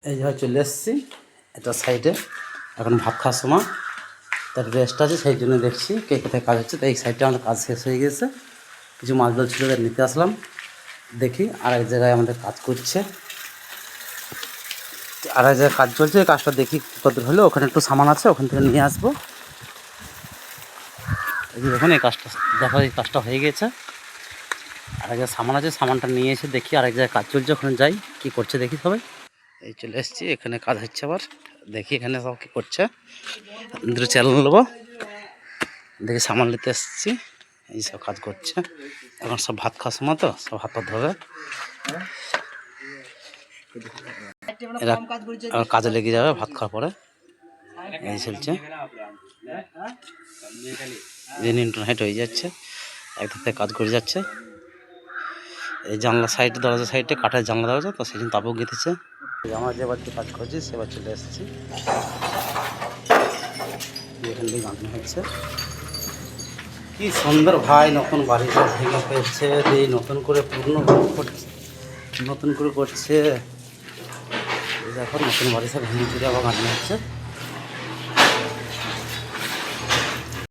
এই যে চলে এসেছি এটা সাইডে, এখন ভাত খাওয়ার সময় তার রেস্ট আছে, সেই জন্য দেখছি কে কোথায় কাজ হচ্ছে। তো এই সাইডটা আমাদের কাজ শেষ হয়ে গেছে, কিছু মালদল ছিল নিতে আসলাম। দেখি আর এক জায়গায় আমাদের কাজ করছে, আর এক জায়গায় কাজ চলছে, কাজটা দেখি কত হলো। ওখানে একটু সামান আছে, ওখান থেকে নিয়ে আসবো। এই যে দেখুন এই কাজটা দেখো, এই কাজটা হয়ে গেছে। আর এক জায়গায় সামান আছে, সামানটা নিয়ে এসে দেখি আর এক জায়গায় কাজ চলছে, ওখানে যাই কি করছে দেখি সবাই। এই চলে এসেছি, এখানে কাজ হচ্ছে আবার, দেখি এখানে সব কী করছে। দুটো চ্যানেল নেবো, দেখি সামান নিতে এসেছি। এই সব কাজ করছে, এখন সব ভাত খাওয়ার সময় তো সব হাত পা ধরে এরা কাজে লেগে যাবে ভাত খাওয়ার পরে। এই চলছে, নিউটন হাইট হয়ে যাচ্ছে, এক ধার থেকে কাজ করে যাচ্ছে। এই জানলা সাইডে, দরজা সাইডে কাঠের জানলা দরজা তো, সেই জন্য তাপও গেঁথেছে। আমার যে বাড়িতে কাজ করছি সেবার চলে এসেছি, এখান থেকে গান হচ্ছে। কি সুন্দর ভাই, নতুন বাড়িটা ভেঙে ফেলছে, এই নতুন করে পূর্ণ করছে, নতুন করে করছে। দেখো নতুন বাড়ি সব ভেঙে চুরে আবার গান হচ্ছে।